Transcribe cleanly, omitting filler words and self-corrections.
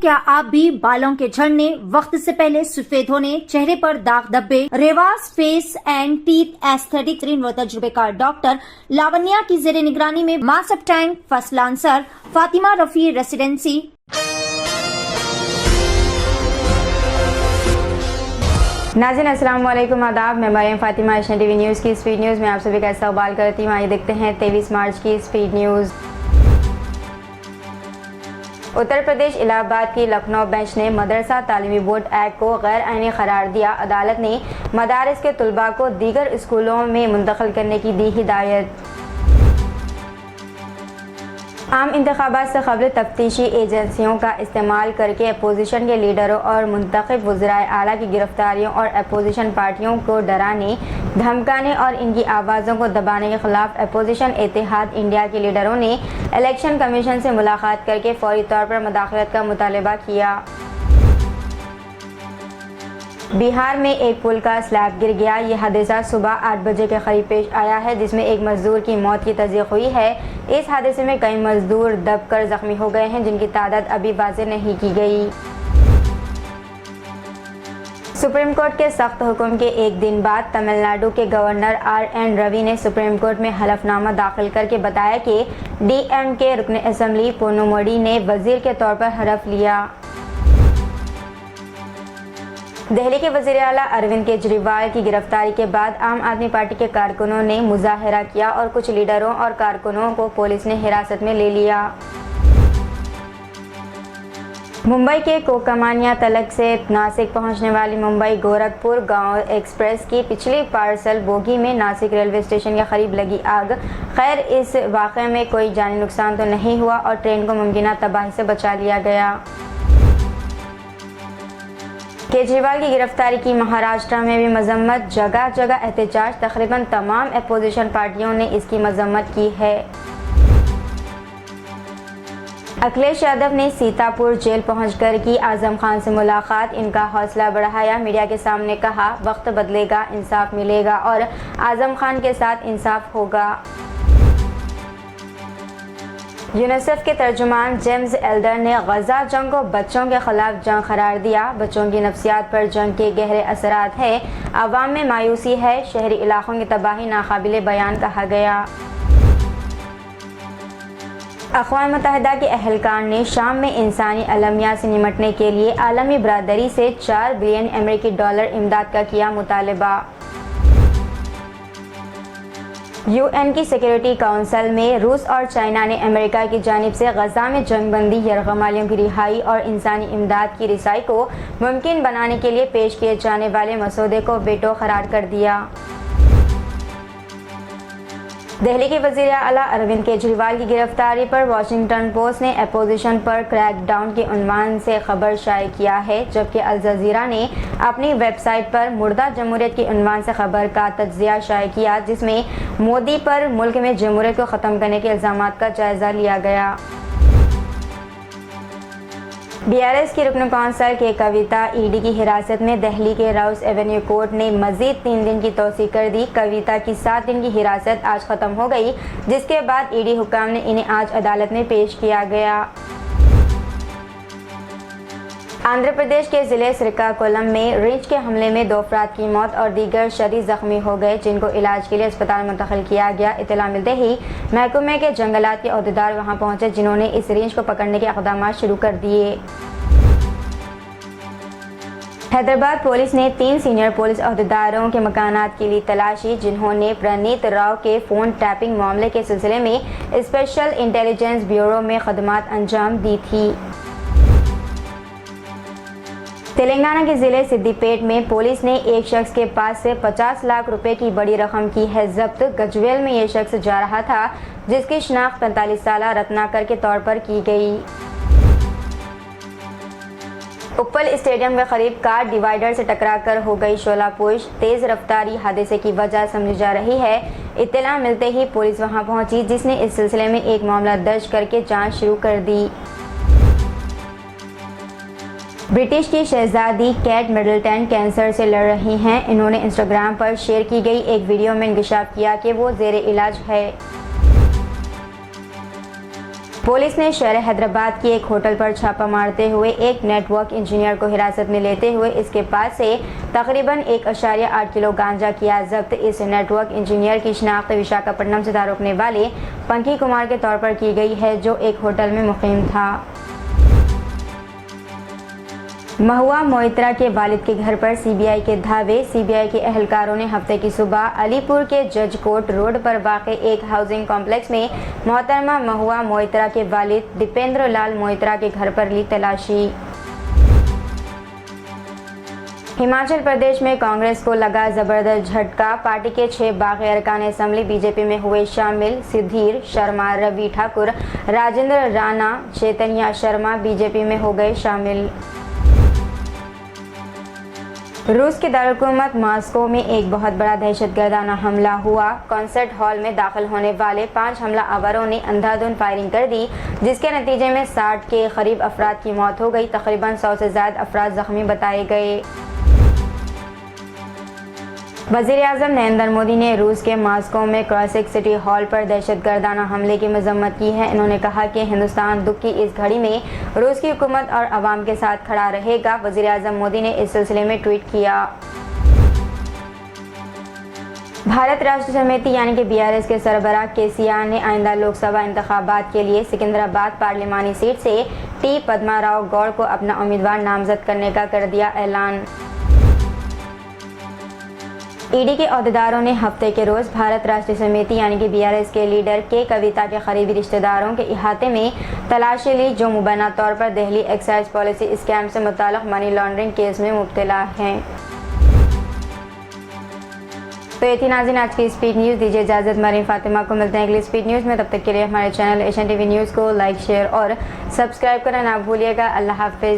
क्या आप भी बालों के झड़ने, वक्त से पहले सफेद होने, चेहरे पर दाग धब्बे, रेवास फेस एंड टीथ एस्थेटिक व तजुर्बेकार डॉक्टर लावण्या की जेर निगरानी में master tank first lancer Fatima Rafi residency नाज़रीन अस्सलाम वालेकुम, आदाब। मैं Mariam Fatima Asian TV news की स्पीड न्यूज़ में आप सभी का इस्तकबाल करती हूँ। आइए देखते हैं 23 मार्च की स्पीड न्यूज़। उत्तर प्रदेश इलाहाबाद की लखनऊ बेंच ने मदरसा तालीमी बोर्ड एक्ट को गैर आईनी करार दिया। अदालत ने मदारिस के तलबा को दीगर स्कूलों में मुंतकिल करने की दी हिदायत। आम इंतखाबात से कबल तफ्तीशी एजेंसियों का इस्तेमाल करके अपोजिशन के लीडरों और मुंतखब वज़राए आला की गिरफ्तारियों और अपोजिशन पार्टियों को डराने, धमकाने और इनकी आवाज़ों को दबाने के खिलाफ अपोजिशन इत्तेहाद इंडिया के लीडरों ने इलेक्शन कमीशन से मुलाकात करके फौरी तौर पर मुदाखलत का मुतालबा किया। बिहार में एक पुल का स्लैब गिर गया। यह हादसा सुबह 8 बजे के करीब पेश आया है, जिसमें एक मजदूर की मौत की तस्दीक हुई है। इस हादसे में कई मजदूर दबकर जख्मी हो गए हैं, जिनकी तादाद अभी वाज़ेह नहीं की गई। सुप्रीम कोर्ट के सख्त हुक्म के एक दिन बाद तमिलनाडु के गवर्नर RN रवि ने सुप्रीम कोर्ट में हलफनामा दाखिल करके बताया कि DMK रुकन असम्बली पोनुमोडी ने वजीर के तौर पर हलफ लिया। दिल्ली के वज़ीर आला अरविंद केजरीवाल की गिरफ्तारी के बाद आम आदमी पार्टी के कारकुनों ने मुजाहरा किया और कुछ लीडरों और कारकुनों को पुलिस ने हिरासत में ले लिया। मुंबई के कोकमानिया तलक से नासिक पहुंचने वाली मुंबई गोरखपुर गांव एक्सप्रेस की पिछली पार्सल बोगी में नासिक रेलवे स्टेशन के करीब लगी आग। खैर, इस वाक़े में कोई जानी नुकसान तो नहीं हुआ और ट्रेन को मुमकिन तबाही से बचा लिया गया। केजरीवाल की गिरफ्तारी की महाराष्ट्र में भी मजम्मत, जगह जगह एहतजाज, तकरीबन तमाम अपोजिशन पार्टियों ने इसकी मजम्मत की है। अखिलेश यादव ने सीतापुर जेल पहुंचकर की आजम खान से मुलाकात, इनका हौसला बढ़ाया। मीडिया के सामने कहा, वक्त बदलेगा, इंसाफ मिलेगा और आजम खान के साथ इंसाफ होगा। यूनिसेफ के तर्जुमान जेम्स एल्डर ने गजा जंग को बच्चों के खिलाफ जंग करार दिया। बच्चों की नफ्सियात पर जंग के गहरे असरात हैं। अवाम में मायूसी है। शहरी इलाकों की तबाही नाकाबिले बयान कहा गया। अक़वाम मुत्तहिदा के अहलकार ने शाम में इंसानी अलमिया से निमटने के लिए आलमी बरादरी से $4 बिलियन अमेरिकी डॉलर इमदाद का किया मुतालबा। UN की सिक्योरिटी काउंसिल में रूस और चाइना ने अमेरिका की जानिब से गजा में जंगबंदी, यरगमालियों की रिहाई और इंसानी इमदाद की रिसाई को मुमकिन बनाने के लिए पेश किए जाने वाले मसौदे को वेटो करार कर दिया। दिल्ली के वज़ीर आला अरविंद केजरीवाल की गिरफ्तारी पर वाशिंगटन पोस्ट ने अपोजिशन पर क्रैकडाउन के उन्वान से खबर शाये किया है, जबकि अल जज़ीरा ने अपनी वेबसाइट पर मुर्दा जमहूरियत के उन्वान से खबर का तज्ज़िया शाये किया, जिसमें मोदी पर मुल्क में जमहूरियत को ख़त्म करने के इल्ज़ामात का जायज़ा लिया गया। BRS की रुकन कौंसल के कविता ED की हिरासत में दिल्ली के राउस एवेन्यू कोर्ट ने मजीद 3 दिन की तौसीक कर दी। कविता की 7 दिन की हिरासत आज ख़त्म हो गई, जिसके बाद ED हुक्म ने इन्हें आज अदालत में पेश किया गया। आंध्र प्रदेश के ज़िले श्रीकाकुलम में रिंच के हमले में 2 अफराद की मौत और दीगर शदीद जख्मी हो गए, जिनको इलाज के लिए अस्पताल मुंतकिल किया गया। इत्तला मिलते ही महकमे के जंगलात के अहदेदार वहां पहुंचे, जिन्होंने इस रिंच को पकड़ने के इक़दाम शुरू कर दिए। हैदराबाद पुलिस ने 3 सीनियर पुलिस अहदेदारों के मकानात के लिए तलाशी, जिन्होंने प्रणीत राव के फ़ोन टैपिंग मामले के सिलसिले में स्पेशल इंटेलिजेंस ब्यूरो में खदमात अंजाम दी थी। तेलंगाना के ज़िले सिद्दीपेट में पुलिस ने एक शख्स के पास से 50 लाख रुपए की बड़ी रकम की है जब्त। गजवेल में ये शख्स जा रहा था, जिसकी शिनाख्त 45 साला रत्नाकर के तौर पर की गई। उप्पल स्टेडियम के करीब कार डिवाइडर से टकराकर हो गई शोलापुश। तेज रफ्तारी हादसे की वजह समझी जा रही है। इत्तला मिलते ही पुलिस वहां पहुंची, जिसने इस सिलसिले में एक मामला दर्ज करके जांच शुरू कर दी। ब्रिटिश की शहजादी केट मिडलटन कैंसर से लड़ रही हैं। इन्होंने इंस्टाग्राम पर शेयर की गई एक वीडियो में इंकशाफ किया कि वो जेर इलाज है। पुलिस ने शहर हैदराबाद की एक होटल पर छापा मारते हुए एक नेटवर्क इंजीनियर को हिरासत में लेते हुए इसके पास से तकरीबन 1.8 किलो गांजा किया जब्त। इस नेटवर्क इंजीनियर की शिनाख्त विशाखापट्टनम से तारुफ रखने वाले पंकी कुमार के तौर पर की गई है, जो एक होटल में मुकीम था। महुआ मोइत्रा के वालिद के घर पर सीबीआई के धावे। सीबीआई के एहलकारों ने हफ्ते की सुबह अलीपुर के जज कोर्ट रोड पर वाक़ एक हाउसिंग कॉम्प्लेक्स में मोहतरमा महुआ मोइत्रा के वालिद दीपेंद्र लाल मोइत्रा के घर पर ली तलाशी। हिमाचल प्रदेश में कांग्रेस को लगा जबरदस्त झटका। पार्टी के 6 बागी अरकान असेंबली बीजेपी में हुए शामिल। सुधीर शर्मा, रवि ठाकुर, राजेंद्र राणा, चैतन्य शर्मा बीजेपी में हो गए शामिल। रूस के दारुलहुकूमत मॉस्को में एक बहुत बड़ा दहशतगर्दाना हमला हुआ। कॉन्सर्ट हॉल में दाखिल होने वाले 5 हमलावरों ने अंधाधुंध फायरिंग कर दी, जिसके नतीजे में 60 के करीब अफराद की मौत हो गई। तकरीबन 100 से ज़्यादा अफराद जख्मी बताए गए। वज़ीर-ए-आज़म नरेंद्र मोदी ने रूस के मॉस्को में क्लासिक सिटी हॉल पर दहशतगर्दाना हमले की मजम्मत की है। इन्होंने कहा कि हिंदुस्तान दुख की इस घड़ी में रूस की हुकूमत और अवाम के साथ खड़ा रहेगा। वज़ीर-ए-आज़म मोदी ने इस सिलसिले में ट्वीट किया। भारत राष्ट्र समिति यानी कि बीआरएस के सरबराह केसीआर ने आइंदा लोकसभा इंतखाबात के लिए सिकंदराबाद पार्लिमानी सीट से टी पद्माराव गौड़ को अपना उम्मीदवार नामजद करने का कर दिया ऐलान। ईडी के अहदेदारों ने हफ्ते के रोज भारत राष्ट्रीय समिति यानी कि बीआरएस के लीडर के कविता के करीबी रिश्तेदारों के इहाते में तलाशी ली, जो मुबैना तौर पर दिल्ली एक्साइज पॉलिसी स्कैम से मुताल्लिक मनी लॉन्ड्रिंग केस में मुब्तला हैं। तो ये थी नाज़रीन आज की स्पीड न्यूज़। दीजिए इजाज़त, मरीम फातिमा को मिलते हैं अगली स्पीड न्यूज़ में। तब तक के लिए हमारे चैनल एशियन टीवी न्यूज़ को लाइक, शेयर और सब्सक्राइब करना ना भूलिएगा। अल्लाह हाफिज़।